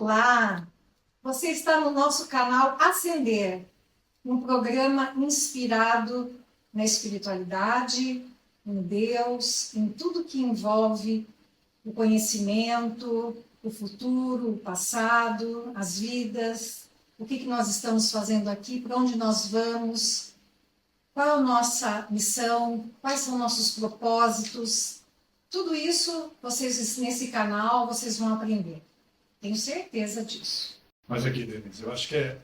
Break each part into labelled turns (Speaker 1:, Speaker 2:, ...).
Speaker 1: Olá! Você está no nosso canal Ascender, um programa inspirado na espiritualidade, em Deus, em tudo que envolve o conhecimento, o futuro, o passado, as vidas, o que nós estamos fazendo aqui, para onde nós vamos, qual é a nossa missão, quais são nossos propósitos. Tudo isso, vocês nesse canal, vocês vão aprender. Tenho certeza disso.
Speaker 2: Mas aqui, Denise, eu acho que é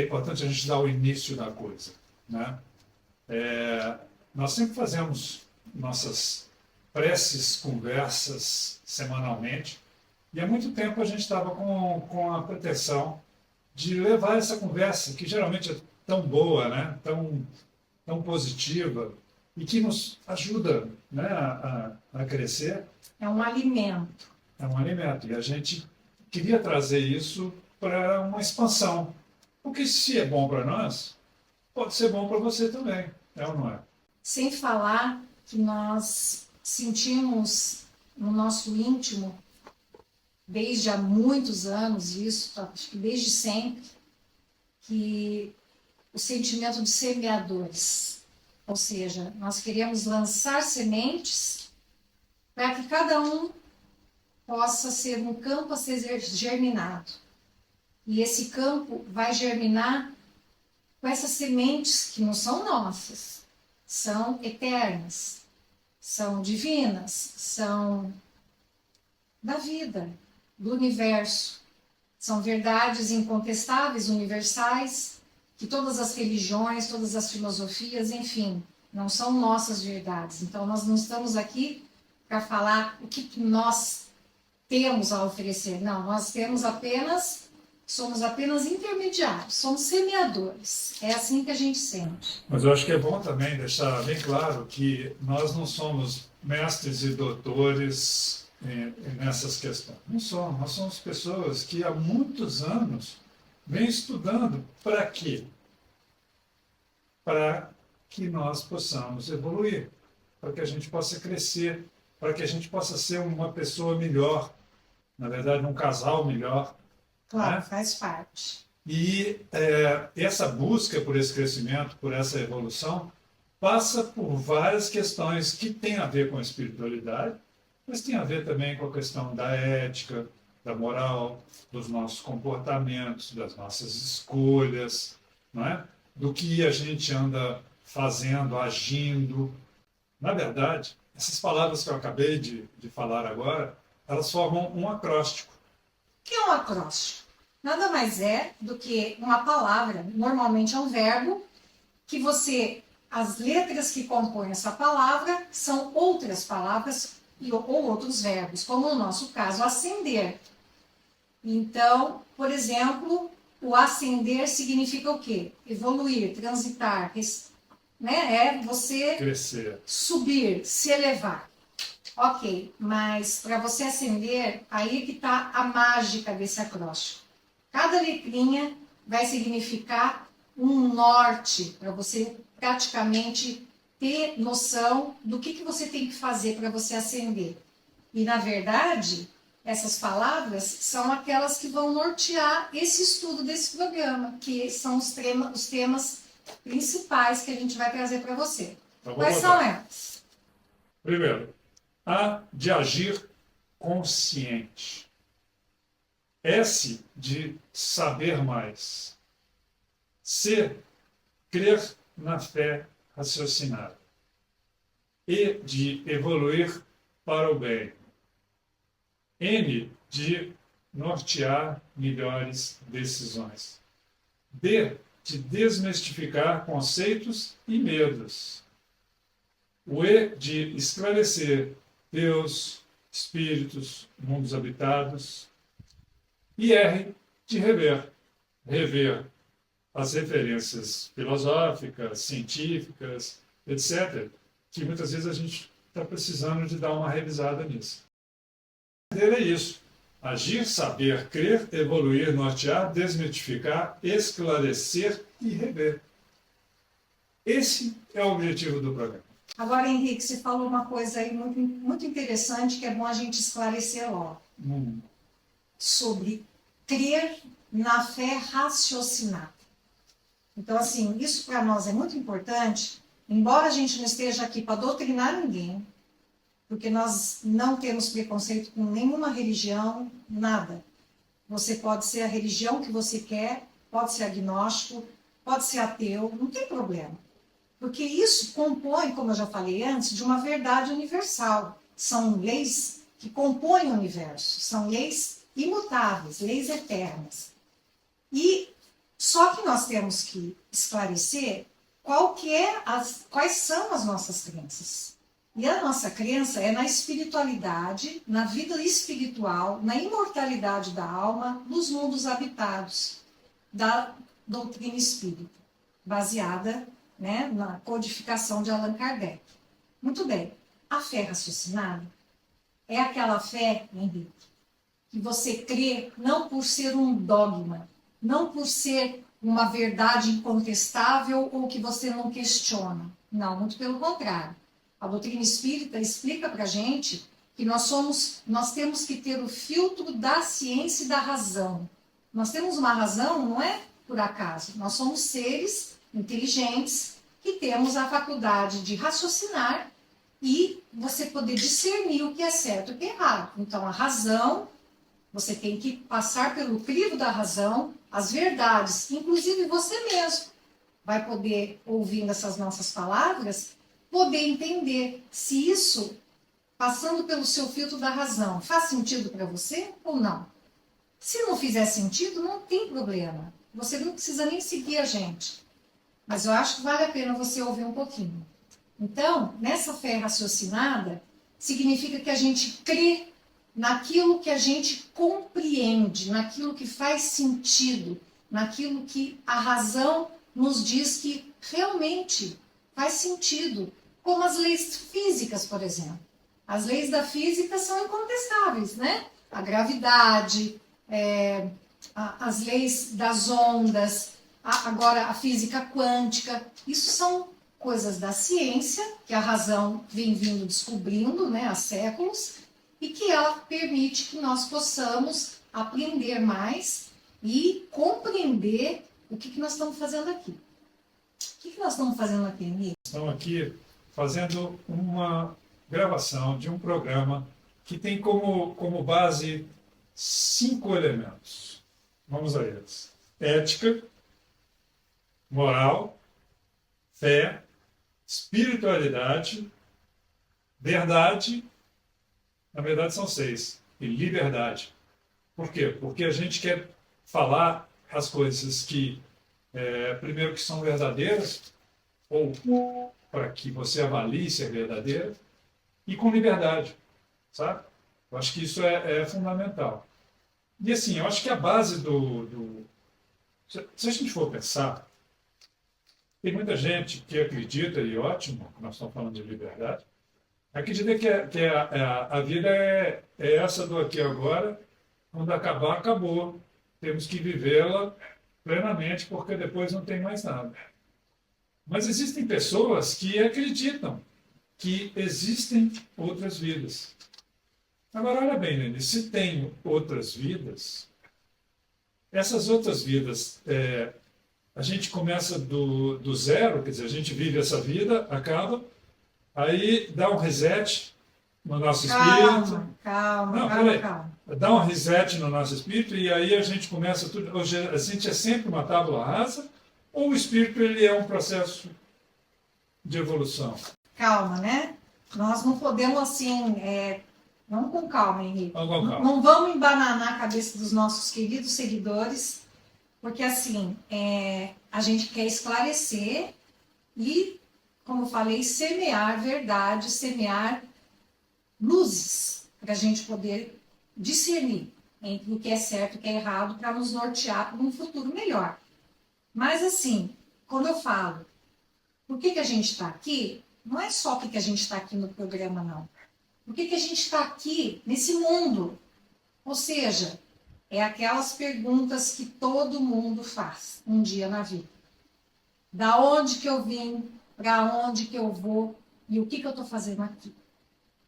Speaker 2: importante a gente dar o início da coisa, né? Nós sempre fazemos nossas preces, conversas semanalmente, e há muito tempo a gente estava com a pretensão de levar essa conversa, que geralmente é tão boa, né? tão positiva, e que nos ajuda, né, a crescer.
Speaker 1: É um alimento.
Speaker 2: É um alimento. E a gente queria trazer isso para uma expansão. Porque se é bom para nós, pode ser bom para você também. É ou não é?
Speaker 1: Sem falar que nós sentimos no nosso íntimo, desde há muitos anos, isso, acho que desde sempre, que o sentimento de semeadores. Ou seja, nós queremos lançar sementes para que cada um possa ser um campo a ser germinado. E esse campo vai germinar com essas sementes que não são nossas, são eternas, são divinas, são da vida, do universo. São verdades incontestáveis, universais, que todas as religiões, todas as filosofias, enfim, não são nossas verdades. Então, nós não estamos aqui para falar o que nós temos a oferecer. Não, nós somos apenas intermediários, somos semeadores. É assim que a gente sente.
Speaker 2: Mas eu acho que é bom também deixar bem claro que nós não somos mestres e doutores nessas questões. Não somos. Nós somos pessoas que há muitos anos vêm estudando. Para quê? Para que nós possamos evoluir, para que a gente possa crescer, para que a gente possa ser uma pessoa melhor, na verdade, um casal melhor.
Speaker 1: Claro,
Speaker 2: né?
Speaker 1: Faz parte.
Speaker 2: E essa busca por esse crescimento, por essa evolução, passa por várias questões que têm a ver com a espiritualidade, mas tem a ver também com a questão da ética, da moral, dos nossos comportamentos, das nossas escolhas, não é? Do que a gente anda fazendo, agindo. Na verdade, essas palavras que eu acabei de falar agora, elas formam um acróstico.
Speaker 1: O que é um acróstico? Nada mais é do que uma palavra, normalmente é um verbo, que as letras que compõem essa palavra são outras palavras ou outros verbos, como no nosso caso, ascender. Então, por exemplo, o ascender significa o quê? Evoluir, transitar, né? É você
Speaker 2: Crescer.
Speaker 1: Subir, se elevar. Ok, mas para você ascender, aí que está a mágica desse acróstico. Cada letrinha vai significar um norte para você praticamente ter noção do que você tem que fazer para você ascender. E, na verdade, essas palavras são aquelas que vão nortear esse estudo desse programa, que são os temas principais que a gente vai trazer para você.
Speaker 2: Então,
Speaker 1: Quais são elas?
Speaker 2: Primeiro, A de agir consciente. S de saber mais. C, crer na fé raciocinada. E de evoluir para o bem. N de nortear melhores decisões. D de desmistificar conceitos e medos. O E de esclarecer Deus, espíritos, mundos habitados. E R de rever as referências filosóficas, científicas, etc., que muitas vezes a gente está precisando de dar uma revisada nisso. É isso. Agir, saber, crer, evoluir, nortear, desmitificar, esclarecer e rever. Esse é o objetivo do programa.
Speaker 1: Agora, Henrique, você falou uma coisa aí muito interessante que é bom a gente esclarecer logo. sobre crer na fé raciocinada. Então, assim, isso para nós é muito importante, embora a gente não esteja aqui para doutrinar ninguém, porque nós não temos preconceito com nenhuma religião, nada. Você pode ser a religião que você quer, pode ser agnóstico, pode ser ateu, não tem problema. Porque isso compõe, como eu já falei antes, de uma verdade universal. São leis que compõem o universo, são leis imutáveis, leis eternas. E só que nós temos que esclarecer quais são as nossas crenças. E a nossa crença é na espiritualidade, na vida espiritual, na imortalidade da alma, nos mundos habitados da doutrina espírita, baseada, né, na codificação de Allan Kardec. Muito bem, a fé raciocinada é aquela fé, Henrique, que você crê não por ser um dogma, não por ser uma verdade incontestável ou que você não questiona. Não, muito pelo contrário. A doutrina espírita explica para a gente que nós temos que ter o filtro da ciência e da razão. Nós temos uma razão, não é por acaso. Nós somos seres inteligentes que temos a faculdade de raciocinar e você poder discernir o que é certo e o que é errado. Então, a razão, você tem que passar pelo crivo da razão, as verdades, inclusive você mesmo vai poder, ouvindo essas nossas palavras, poder entender se isso, passando pelo seu filtro da razão, faz sentido para você ou não. Se não fizer sentido, não tem problema. Você não precisa nem seguir a gente. Mas eu acho que vale a pena você ouvir um pouquinho. Então, nessa fé raciocinada, significa que a gente crê naquilo que a gente compreende, naquilo que faz sentido, naquilo que a razão nos diz que realmente faz sentido. Como as leis físicas, por exemplo. As leis da física são incontestáveis, né? A gravidade, as leis das ondas, agora a física quântica. Isso são coisas da ciência, que a razão vem vindo descobrindo, né, há séculos, e que ela permite que nós possamos aprender mais e compreender o que nós estamos fazendo aqui. O que nós estamos fazendo aqui, Henrique?
Speaker 2: Estamos aqui fazendo uma gravação de um programa que tem como base 5 elementos. Vamos a eles: ética, moral, fé, espiritualidade, verdade, na verdade são 6, e liberdade. Por quê? Porque a gente quer falar as coisas que, primeiro, que são verdadeiras, ou para que você avalie se é verdadeira, e com liberdade, sabe? Eu acho que isso é fundamental. E assim, eu acho que a base se a gente for pensar, tem muita gente que acredita, e ótimo, que nós estamos falando de liberdade, acredita que a vida é essa do aqui e agora, quando acabar, acabou. Temos que vivê-la plenamente, porque depois não tem mais nada. Mas existem pessoas que acreditam que existem outras vidas. Agora, olha bem, Lene, se tem outras vidas, essas outras vidas, a gente começa do zero, quer dizer, a gente vive essa vida, acaba, aí dá um reset no nosso espírito.
Speaker 1: Calma.
Speaker 2: Dá um reset no nosso espírito e aí a gente começa tudo. Hoje, a gente é sempre uma tábua rasa, ou o espírito ele é um processo de evolução?
Speaker 1: Calma, né? Nós não podemos assim, vamos com calma, Henrique.
Speaker 2: Vamos com calma.
Speaker 1: Não vamos embananar a cabeça dos nossos queridos seguidores, porque assim, a gente quer esclarecer e, como eu falei, semear verdade, semear luzes, para a gente poder discernir entre o que é certo e o que é errado, para nos nortear para um futuro melhor. Mas assim, quando eu falo, por que a gente está aqui, não é só porque a gente está aqui no programa, não. Por que a gente está aqui nesse mundo? Ou seja, é aquelas perguntas que todo mundo faz um dia na vida. Da onde que eu vim, para onde que eu vou e o que eu estou fazendo aqui?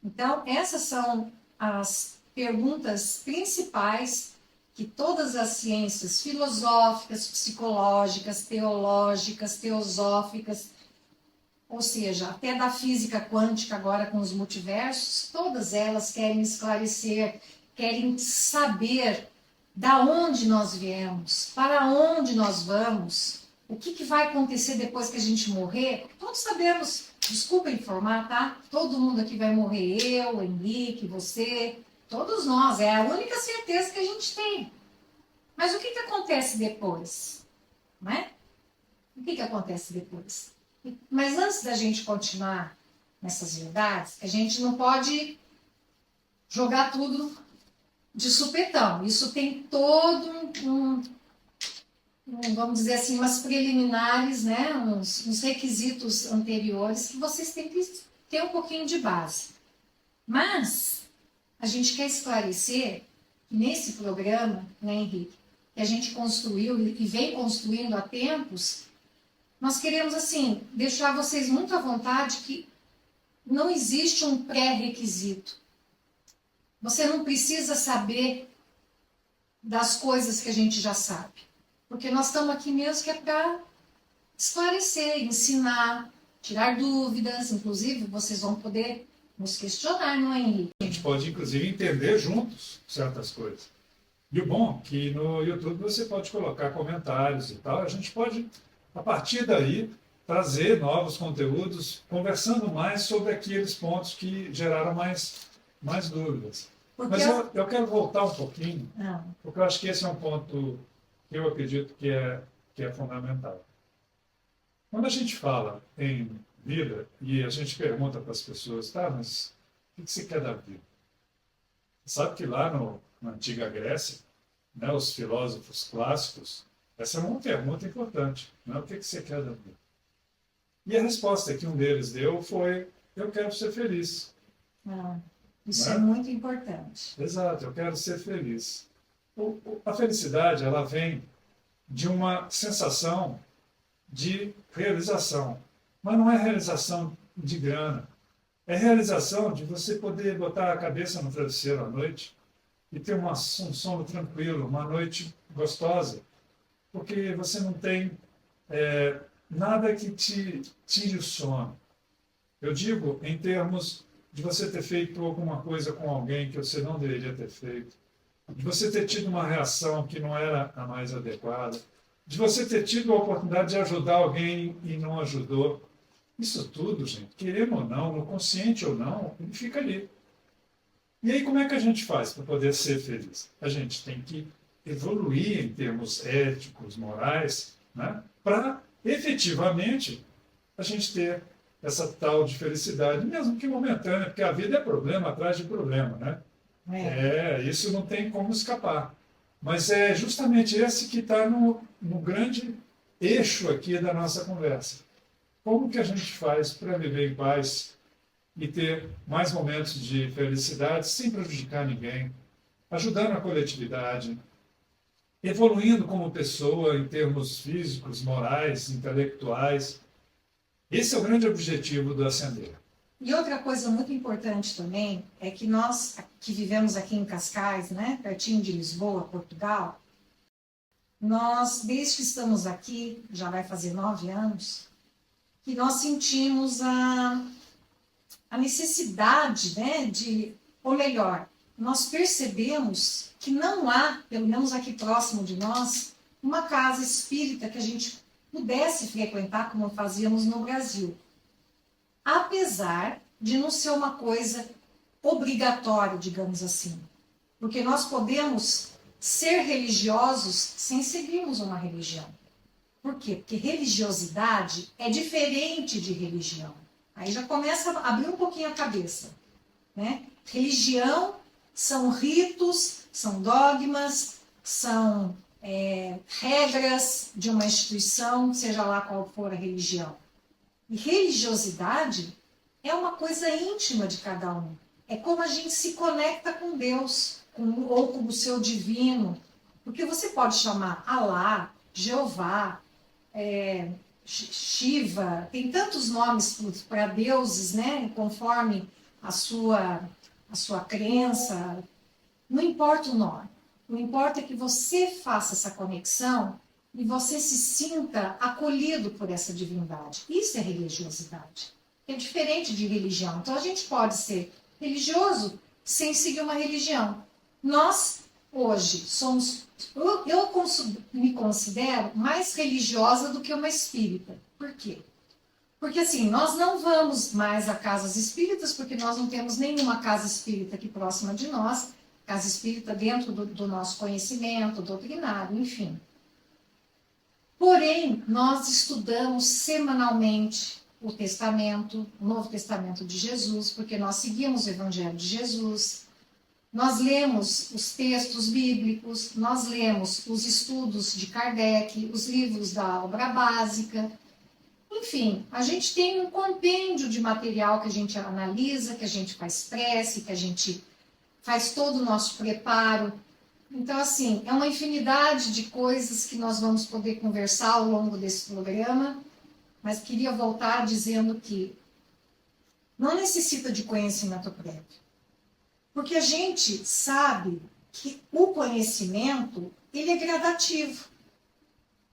Speaker 1: Então, essas são as perguntas principais que todas as ciências filosóficas, psicológicas, teológicas, teosóficas, ou seja, até da física quântica agora com os multiversos, todas elas querem esclarecer, querem saber da onde nós viemos, para onde nós vamos, o que vai acontecer depois que a gente morrer. Todos sabemos, desculpa informar, tá? Todo mundo aqui vai morrer, eu, Henrique, você, todos nós, é a única certeza que a gente tem. Mas o que acontece depois? Não é? O que acontece depois? Mas antes da gente continuar nessas verdades, a gente não pode jogar tudo de supetão. Isso tem todo vamos dizer assim, umas preliminares, né? uns requisitos anteriores que vocês têm que ter um pouquinho de base. Mas a gente quer esclarecer que nesse programa, né, Henrique, que a gente construiu e vem construindo há tempos, nós queremos, assim, deixar vocês muito à vontade que não existe um pré-requisito. Você não precisa saber das coisas que a gente já sabe. Porque nós estamos aqui mesmo que é para esclarecer, ensinar, tirar dúvidas. Inclusive, vocês vão poder nos questionar, não é, Henrique?
Speaker 2: A gente pode, inclusive, entender juntos certas coisas. E o bom é que no YouTube você pode colocar comentários e tal. A gente pode, a partir daí, trazer novos conteúdos, conversando mais sobre aqueles pontos que geraram mais dúvidas. Mas eu quero voltar um pouquinho, porque eu acho que esse é um ponto que eu acredito que é fundamental. Quando a gente fala em vida, e a gente pergunta para as pessoas, tá, mas o que você quer da vida? Você sabe que lá na antiga Grécia, né, os filósofos clássicos, essa é uma pergunta importante, né? O que você quer da vida? E a resposta que um deles deu foi, eu quero ser feliz.
Speaker 1: Isso é muito importante.
Speaker 2: Exato, eu quero ser feliz. A felicidade, ela vem de uma sensação de realização. Mas não é realização de grana. É realização de você poder botar a cabeça no travesseiro à noite e ter um sono tranquilo, uma noite gostosa. Porque você não tem nada que te tire o sono. Eu digo em termos de você ter feito alguma coisa com alguém que você não deveria ter feito, de você ter tido uma reação que não era a mais adequada, de você ter tido a oportunidade de ajudar alguém e não ajudou. Isso tudo, gente, querendo ou não, no consciente ou não, ele fica ali. E aí como é que a gente faz para poder ser feliz? A gente tem que evoluir em termos éticos, morais, né, para efetivamente a gente ter essa tal de felicidade, mesmo que momentânea, porque a vida é problema atrás de problema, né? Isso não tem como escapar. Mas é justamente esse que está no grande eixo aqui da nossa conversa. Como que a gente faz para viver em paz e ter mais momentos de felicidade sem prejudicar ninguém, ajudando a coletividade, evoluindo como pessoa em termos físicos, morais, intelectuais. Esse é o grande objetivo do Ascender.
Speaker 1: E outra coisa muito importante também é que nós, que vivemos aqui em Cascais, né, pertinho de Lisboa, Portugal, nós, desde que estamos aqui, já vai fazer 9 anos, que nós sentimos a necessidade, né, ou melhor, nós percebemos que não há, pelo menos aqui próximo de nós, uma casa espírita que a gente pudesse frequentar como fazíamos no Brasil. Apesar de não ser uma coisa obrigatória, digamos assim. Porque nós podemos ser religiosos sem seguirmos uma religião. Por quê? Porque religiosidade é diferente de religião. Aí já começa a abrir um pouquinho a cabeça, né? Religião são ritos, são dogmas, são regras de uma instituição, seja lá qual for a religião. E religiosidade é uma coisa íntima de cada um. É como a gente se conecta com Deus, ou com o seu divino. Porque você pode chamar Alá, Jeová, Shiva, tem tantos nomes para deuses, né? Conforme a sua crença. Não importa o nome. O importa é que você faça essa conexão e você se sinta acolhido por essa divindade. Isso é religiosidade. É diferente de religião. Então a gente pode ser religioso sem seguir uma religião. Nós, hoje, somos. Me considero mais religiosa do que uma espírita. Por quê? Porque assim, nós não vamos mais a casas espíritas, porque nós não temos nenhuma casa espírita aqui próxima de nós, casa espírita dentro do nosso conhecimento, doutrinário, enfim. Porém, nós estudamos semanalmente o Testamento, o Novo Testamento de Jesus, porque nós seguimos o Evangelho de Jesus. Nós lemos os textos bíblicos, nós lemos os estudos de Kardec, os livros da obra básica. Enfim, a gente tem um compêndio de material que a gente analisa, que a gente faz prece, que a gente faz todo o nosso preparo. Então, assim, é uma infinidade de coisas que nós vamos poder conversar ao longo desse programa, mas queria voltar dizendo que não necessita de conhecimento prévio. Porque a gente sabe que o conhecimento, ele é gradativo.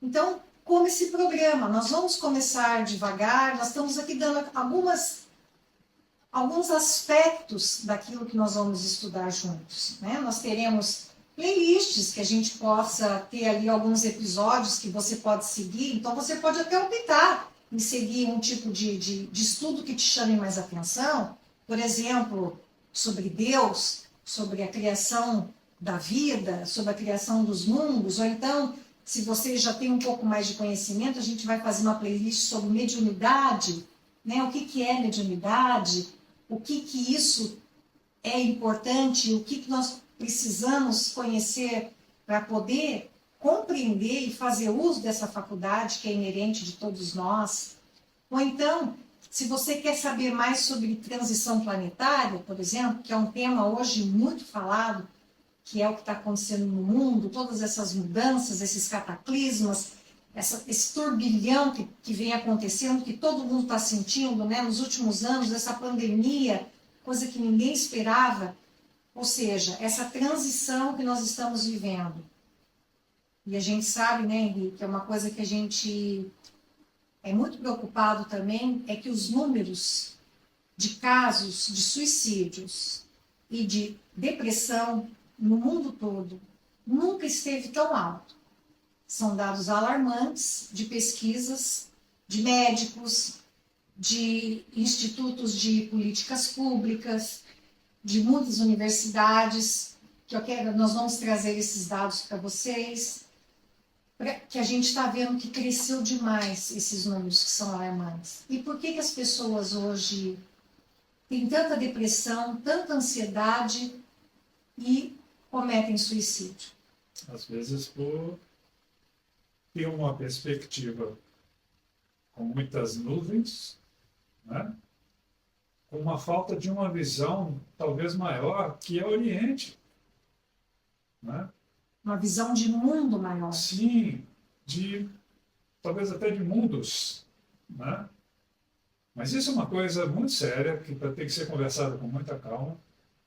Speaker 1: Então, como esse programa, nós vamos começar devagar, nós estamos aqui dando alguns aspectos daquilo que nós vamos estudar juntos. Né? Nós teremos playlists que a gente possa ter ali alguns episódios que você pode seguir, então você pode até optar em seguir um tipo de estudo que te chame mais atenção, por exemplo, sobre Deus, sobre a criação da vida, sobre a criação dos mundos, ou então, se você já tem um pouco mais de conhecimento, a gente vai fazer uma playlist sobre mediunidade, né? O que é mediunidade, o que isso é importante, o que nós precisamos conhecer para poder compreender e fazer uso dessa faculdade que é inerente de todos nós. Ou então, se você quer saber mais sobre transição planetária, por exemplo, que é um tema hoje muito falado, que é o que está acontecendo no mundo, todas essas mudanças, esses cataclismas, esse turbilhão que vem acontecendo, que todo mundo está sentindo, né, nos últimos anos, essa pandemia, coisa que ninguém esperava. Ou seja, essa transição que nós estamos vivendo. E a gente sabe, né, Henrique, que é uma coisa que a gente é muito preocupado também, é que os números de casos de suicídios e de depressão no mundo todo nunca esteve tão alto. São dados alarmantes de pesquisas, de médicos, de institutos de políticas públicas, de muitas universidades, nós vamos trazer esses dados para vocês, que a gente está vendo que cresceu demais esses números que são alarmantes. E por que as pessoas hoje têm tanta depressão, tanta ansiedade e cometem suicídio?
Speaker 2: Às vezes por ter uma perspectiva com muitas nuvens, né? Com uma falta de uma visão talvez maior, que é o Oriente. Né?
Speaker 1: Uma visão de mundo maior.
Speaker 2: Sim, talvez até de mundos. Né? Mas isso é uma coisa muito séria, que vai ter que ser conversada com muita calma.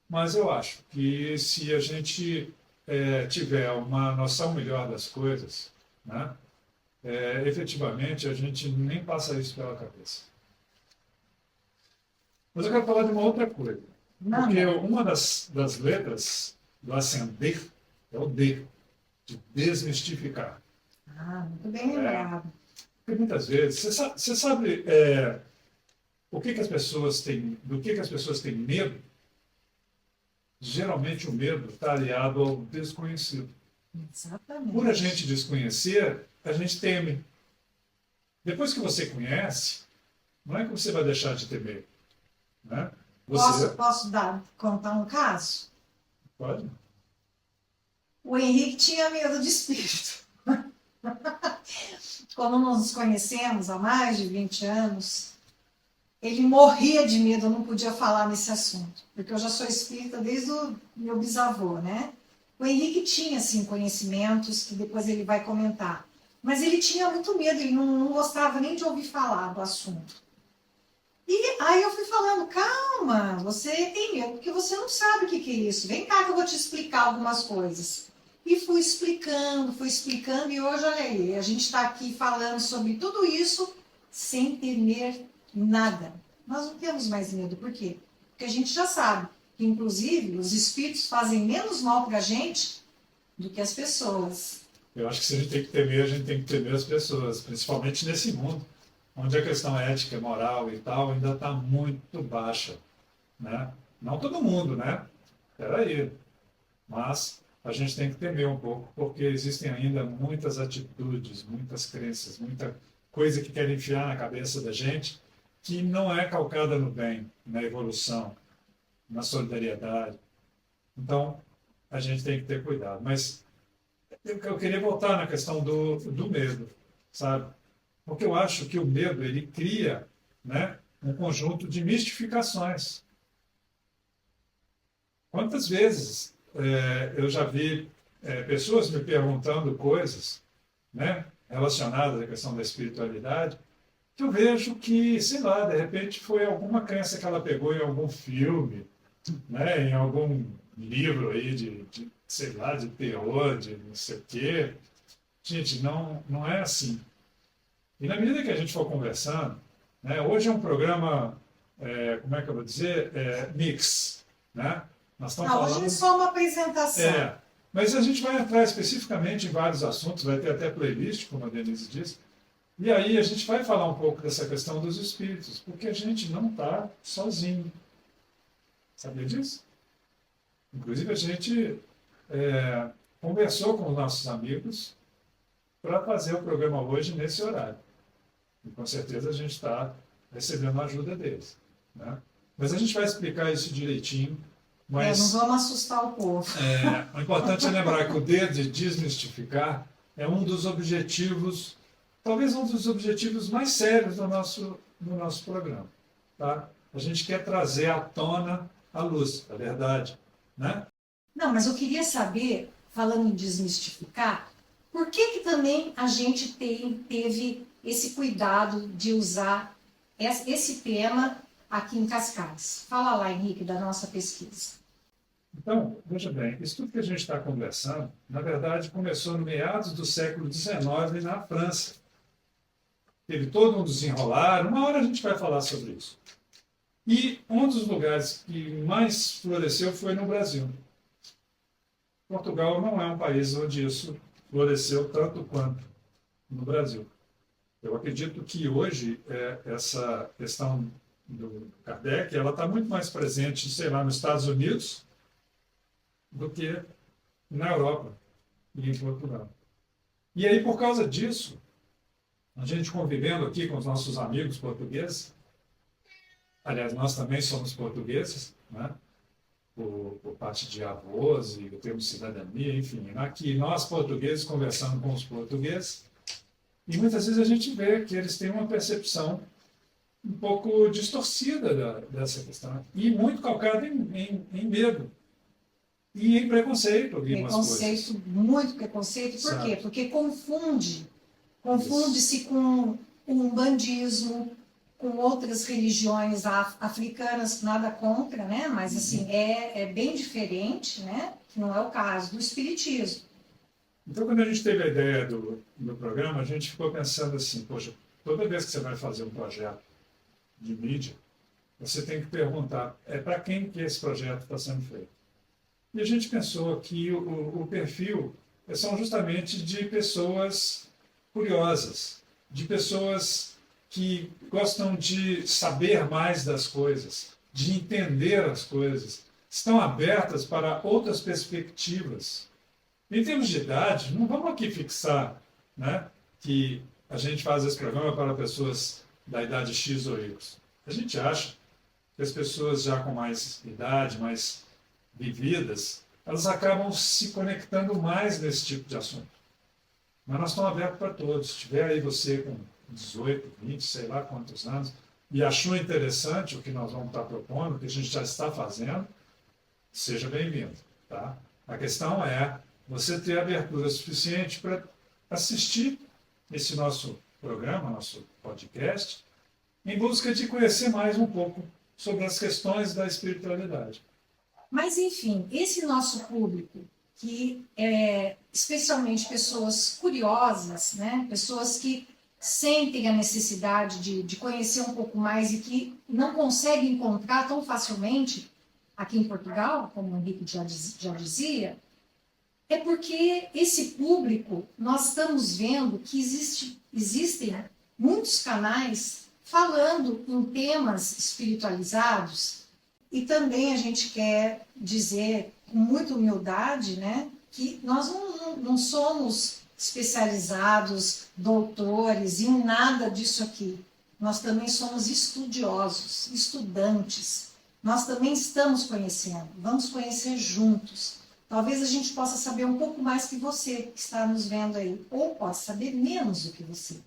Speaker 2: Mas eu acho que se a gente tiver uma noção melhor das coisas, né? Efetivamente a gente nem passa isso pela cabeça. Mas eu quero falar de uma outra coisa. Porque uma das letras do ascender é o D, de desmistificar.
Speaker 1: Ah, muito bem lembrado.
Speaker 2: Porque muitas vezes, você sabe do que as pessoas têm medo? Geralmente o medo está aliado ao desconhecido.
Speaker 1: Exatamente.
Speaker 2: Por a gente desconhecer, a gente teme. Depois que você conhece, não é que você vai deixar de ter medo. Né?
Speaker 1: Posso contar um caso?
Speaker 2: Pode.
Speaker 1: O Henrique tinha medo de espírito. Quando nós nos conhecemos há mais de 20 anos, ele morria de medo, eu não podia falar nesse assunto, porque eu já sou espírita desde o meu bisavô, né? O Henrique tinha, assim, conhecimentos que depois ele vai comentar, mas ele tinha muito medo, ele não gostava nem de ouvir falar do assunto. E aí eu fui falando, calma, você tem medo porque você não sabe o que é isso. Vem cá que eu vou te explicar algumas coisas. E fui explicando, e hoje, olha aí, a gente está aqui falando sobre tudo isso sem temer nada. Nós não temos mais medo, por quê? Porque a gente já sabe que, inclusive, os espíritos fazem menos mal para a gente do que as pessoas.
Speaker 2: Eu acho que se a gente tem que temer, a gente tem que temer as pessoas, principalmente nesse mundo, onde a questão ética, moral e tal ainda está muito baixa, né? Não todo mundo, né? Peraí. Mas a gente tem que temer um pouco, porque existem ainda muitas atitudes, muitas crenças, muita coisa que querem enfiar na cabeça da gente que não é calcada no bem, na evolução, na solidariedade. Então, a gente tem que ter cuidado. Mas eu queria voltar na questão do medo, sabe? Porque eu acho que o medo, ele cria, né, um conjunto de mistificações. Quantas vezes eu já vi pessoas me perguntando coisas, né, relacionadas à questão da espiritualidade, que eu vejo que, sei lá, de repente foi alguma crença que ela pegou em algum filme, né, em algum livro aí sei lá, de terror, de não sei o quê. Gente, não é assim. E na medida que a gente for conversando, né, hoje é um programa, como é que eu vou dizer, mix, né? Nós estamos falando...
Speaker 1: Hoje é só uma apresentação.
Speaker 2: Mas a gente vai entrar especificamente em vários assuntos, vai ter até playlist, como a Denise disse, e aí a gente vai falar um pouco dessa questão dos espíritos, porque a gente não está sozinho. Sabia disso? Inclusive, a gente conversou com os nossos amigos para fazer o programa hoje nesse horário. E com certeza a gente está recebendo a ajuda deles, né? Mas a gente vai explicar isso direitinho. Mas,
Speaker 1: não vamos assustar o povo.
Speaker 2: O importante é lembrar que o D de desmistificar é um dos objetivos, talvez um dos objetivos mais sérios do nosso programa. Tá? A gente quer trazer à tona a luz, a verdade, né?
Speaker 1: Não, mas eu queria saber, falando em desmistificar, por que também a gente teve esse cuidado de usar esse tema aqui em Cascais? Fala lá, Henrique, da nossa pesquisa.
Speaker 2: Então, veja bem, isso tudo que a gente está conversando, na verdade, começou no meados do século XIX na França. Teve todo um desenrolar, uma hora a gente vai falar sobre isso. E um dos lugares que mais floresceu foi no Brasil. Portugal não é um país onde isso floresceu tanto quanto no Brasil. Eu acredito que hoje essa questão do Kardec ela está muito mais presente, sei lá, nos Estados Unidos do que na Europa e em Portugal. E aí, por causa disso, a gente convivendo aqui com os nossos amigos portugueses, aliás, nós também somos portugueses, né? Por parte de avós e temos cidadania, enfim. Aqui, nós portugueses conversando com os portugueses, e muitas vezes a gente vê que eles têm uma percepção um pouco distorcida dessa questão, e muito calcada em medo e em preconceito.
Speaker 1: Preconceito, muito preconceito. Por quê? Porque confunde-se com um bandismo, com outras religiões africanas, nada contra, né? Mas assim, é bem diferente, né? Não é o caso do espiritismo.
Speaker 2: Então, quando a gente teve a ideia do programa, a gente ficou pensando assim, poxa, toda vez que você vai fazer um projeto de mídia, você tem que perguntar, para quem que esse projeto está sendo feito? E a gente pensou que o perfil são justamente de pessoas curiosas, de pessoas que gostam de saber mais das coisas, de entender as coisas, estão abertas para outras perspectivas. Em termos de idade, não vamos aqui fixar, né, que a gente faz esse programa para pessoas da idade X ou Y. A gente acha que as pessoas já com mais idade, mais vividas, elas acabam se conectando mais nesse tipo de assunto. Mas nós estamos abertos para todos. Se tiver aí você com 18, 20, sei lá quantos anos, e achou interessante o que nós vamos estar propondo, o que a gente já está fazendo, seja bem-vindo. Tá? A questão é você ter abertura suficiente para assistir esse nosso programa, nosso podcast, em busca de conhecer mais um pouco sobre as questões da espiritualidade.
Speaker 1: Mas, enfim, esse nosso público, que especialmente pessoas curiosas, né? Pessoas que sentem a necessidade de conhecer um pouco mais e que não conseguem encontrar tão facilmente aqui em Portugal, como o Henrique já dizia, é porque esse público, nós estamos vendo que existem muitos canais falando em temas espiritualizados, e também a gente quer dizer com muita humildade, né, que nós não somos especializados, doutores em nada disso aqui. Nós também somos estudiosos, estudantes. Nós também estamos conhecendo, vamos conhecer juntos. Talvez a gente possa saber um pouco mais que você que está nos vendo aí, ou possa saber menos do que você.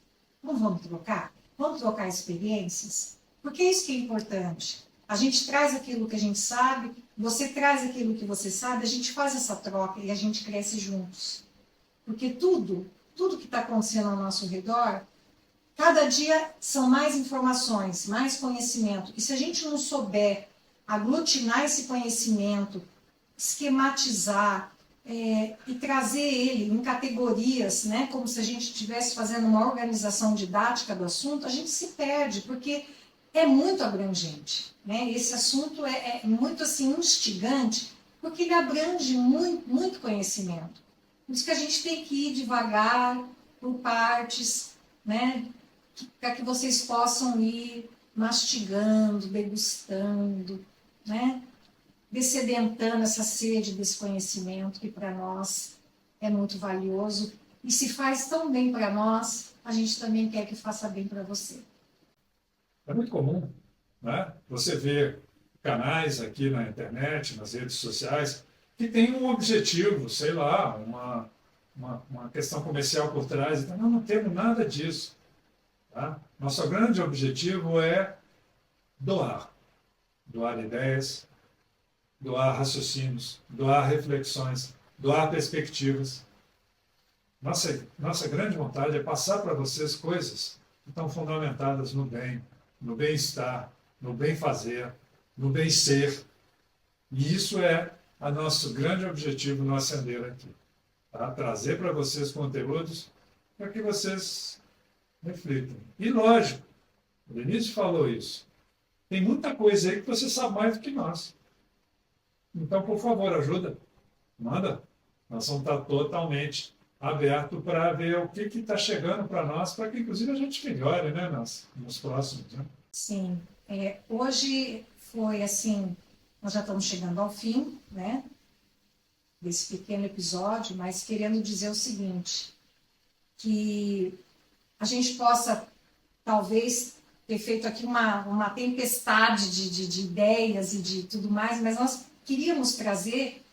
Speaker 1: Não vamos trocar? Vamos trocar experiências? Porque é isso que é importante. A gente traz aquilo que a gente sabe, você traz aquilo que você sabe, a gente faz essa troca e a gente cresce juntos. Porque tudo que está acontecendo ao nosso redor, cada dia são mais informações, mais conhecimento. E se a gente não souber aglutinar esse conhecimento, esquematizar e trazer ele em categorias, né, como se a gente estivesse fazendo uma organização didática do assunto, a gente se perde, porque é muito abrangente. Né? Esse assunto é muito assim, instigante, porque ele abrange muito, muito conhecimento. Por isso que a gente tem que ir devagar, por partes, né, para que vocês possam ir mastigando, degustando, né, descedentando essa sede desse conhecimento que para nós é muito valioso e se faz tão bem para nós, a gente também quer que faça bem para você.
Speaker 2: É muito comum, né? Você vê canais aqui na internet, nas redes sociais, que tem um objetivo, sei lá, uma questão comercial por trás. Então, não temos nada disso. Tá? Nosso grande objetivo é doar. Doar ideias, doar raciocínios, doar reflexões, doar perspectivas. Nossa grande vontade é passar para vocês coisas que estão fundamentadas no bem, no bem-estar, no bem-fazer, no bem-ser. E isso é o nosso grande objetivo no Ascender aqui. Tá? Trazer para vocês conteúdos para que vocês reflitam. E lógico, o Denise falou isso. Tem muita coisa aí que você sabe mais do que nós. Então, por favor, ajuda. Manda. Nós vamos estar totalmente aberto para ver o que está chegando para nós, para que, inclusive, a gente melhore, né, nos próximos. Né?
Speaker 1: Sim. Hoje foi assim, nós já estamos chegando ao fim, né, desse pequeno episódio, mas querendo dizer o seguinte, que a gente possa, talvez, ter feito aqui uma tempestade de ideias e de tudo mais, mas nós queríamos trazer,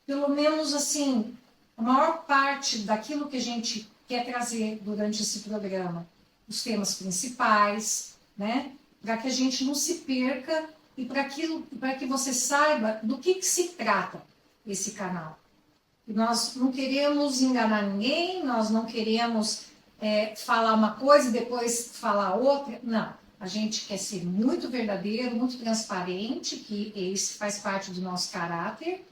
Speaker 1: pelo menos assim, a maior parte daquilo que a gente quer trazer durante esse programa, os temas principais, né? Para que a gente não se perca e para que você saiba do que se trata esse canal. E nós não queremos enganar ninguém, nós não queremos falar uma coisa e depois falar outra, não. A gente quer ser muito verdadeiro, muito transparente, que esse faz parte do nosso caráter,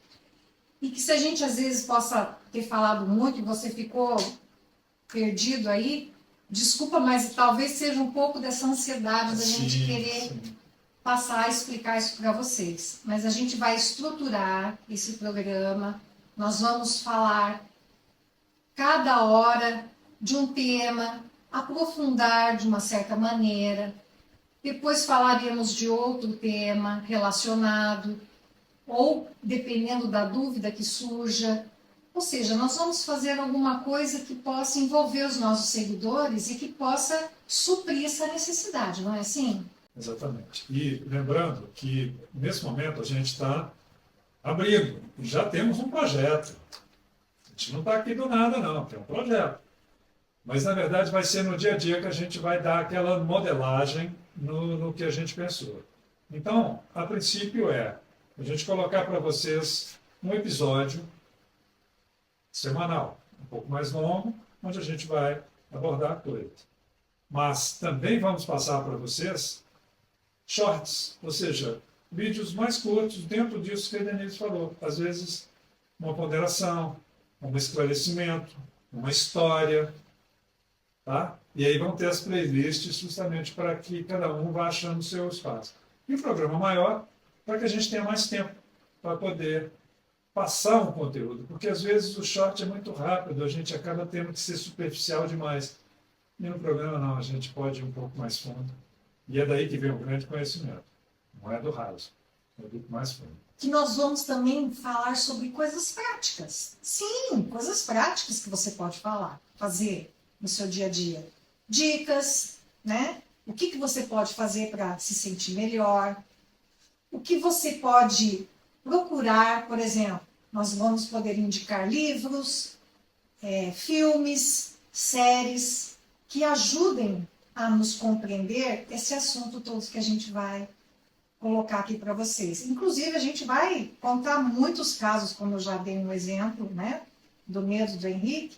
Speaker 1: e que se a gente às vezes possa ter falado muito e você ficou perdido aí, desculpa, mas talvez seja um pouco dessa ansiedade da gente querer passar a explicar isso para vocês. Mas a gente vai estruturar esse programa, nós vamos falar cada hora de um tema, aprofundar de uma certa maneira, depois falaríamos de outro tema relacionado, ou dependendo da dúvida que surja. Ou seja, nós vamos fazer alguma coisa que possa envolver os nossos seguidores e que possa suprir essa necessidade, não é assim?
Speaker 2: Exatamente. E lembrando que, nesse momento, a gente está abrindo. Já temos um projeto. A gente não está aqui do nada, não. Tem um projeto. Mas, na verdade, vai ser no dia a dia que a gente vai dar aquela modelagem no que a gente pensou. Então, a princípio a gente colocar para vocês um episódio semanal, um pouco mais longo, onde a gente vai abordar coisas. Mas também vamos passar para vocês shorts, ou seja, vídeos mais curtos dentro disso que a Denise falou. Às vezes uma ponderação, um esclarecimento, uma história, tá? E aí vão ter as playlists justamente para que cada um vá achando o seu espaço. E o programa maior, para que a gente tenha mais tempo para poder passar um conteúdo, porque às vezes o short é muito rápido, a gente acaba tendo que ser superficial demais. E no programa não, a gente pode ir um pouco mais fundo. E é daí que vem o grande conhecimento. Não é do raso, é do mais fundo.
Speaker 1: Que nós vamos também falar sobre coisas práticas. Sim, coisas práticas que você pode fazer no seu dia a dia. Dicas, né? O que você pode fazer para se sentir melhor? O que você pode procurar, por exemplo, nós vamos poder indicar livros, filmes, séries, que ajudem a nos compreender esse assunto todo que a gente vai colocar aqui para vocês. Inclusive, a gente vai contar muitos casos, como eu já dei um exemplo, né, do medo do Henrique,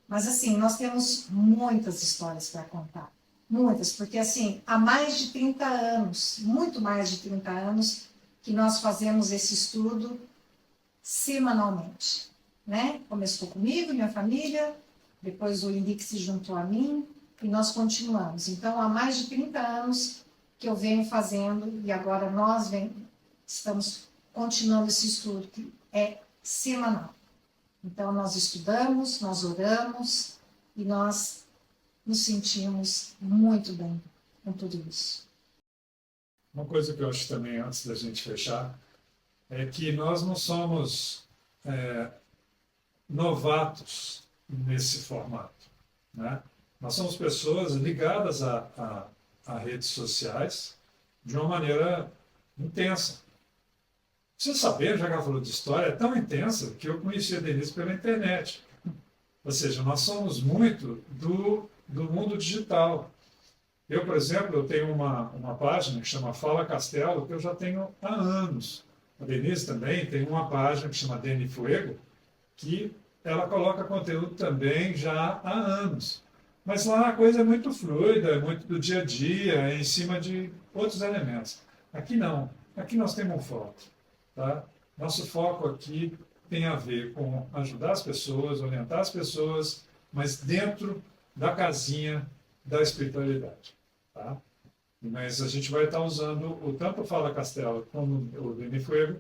Speaker 1: mas assim, nós temos muitas histórias para contar. Muitas, porque assim, há mais de 30 anos, muito mais de 30 anos, que nós fazemos esse estudo semanalmente, né? Começou comigo, minha família, depois o Henrique se juntou a mim e nós continuamos. Então, há mais de 30 anos que eu venho fazendo e agora nós estamos continuando esse estudo, que é semanal. Então, nós estudamos, nós oramos e nós nos sentimos muito bem com tudo isso.
Speaker 2: Uma coisa que eu acho também, antes da gente fechar, é que nós não somos novatos nesse formato, né? Nós somos pessoas ligadas a redes sociais de uma maneira intensa. Você saber, já que ela falou de história, é tão intensa que eu conheci a Denise pela internet. Ou seja, nós somos muito do mundo digital. Eu, por exemplo, eu tenho uma página que chama Fala Castelo, que eu já tenho há anos. A Denise também tem uma página que chama Deni Fuego, que ela coloca conteúdo também já há anos. Mas lá a coisa é muito fluida, é muito do dia a dia, é em cima de outros elementos. Aqui não. Aqui nós temos um foco. Tá? Nosso foco aqui tem a ver com ajudar as pessoas, orientar as pessoas, mas dentro da casinha da espiritualidade. Tá? Mas a gente vai estar usando tanto o Fala Castelo como o Deni Fuego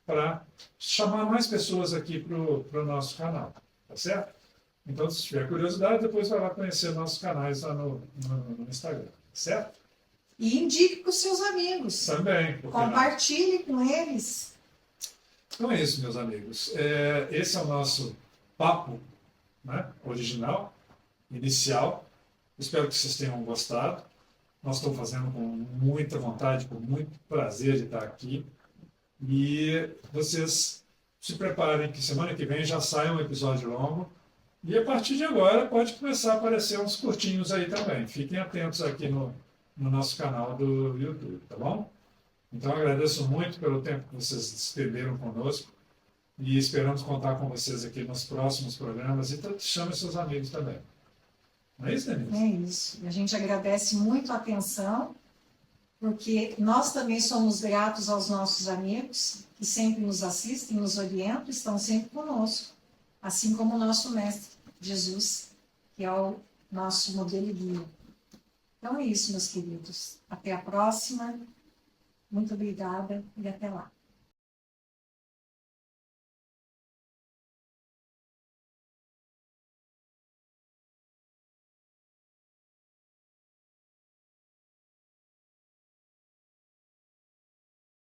Speaker 2: para chamar mais pessoas aqui para o nosso canal. Tá certo? Então, se tiver curiosidade, depois vai lá conhecer nossos canais lá no Instagram. Certo?
Speaker 1: E indique para os seus amigos.
Speaker 2: Também.
Speaker 1: Compartilhe com eles.
Speaker 2: Então é isso, meus amigos. Esse é o nosso papo, né, original, inicial. Espero que vocês tenham gostado. Nós estamos fazendo com muita vontade, com muito prazer de estar aqui. E vocês se preparem que semana que vem já sai um episódio longo. E a partir de agora pode começar a aparecer uns curtinhos aí também. Fiquem atentos aqui no nosso canal do YouTube, tá bom? Então agradeço muito pelo tempo que vocês despenderam conosco e esperamos contar com vocês aqui nos próximos programas e chame seus amigos também. Não é isso, Denise?
Speaker 1: É isso. E a gente agradece muito a atenção, porque nós também somos gratos aos nossos amigos que sempre nos assistem, nos orientam, estão sempre conosco, assim como o nosso Mestre Jesus, que é o nosso modelo e guia. Então é isso, meus queridos. Até a próxima. Muito obrigada e até lá.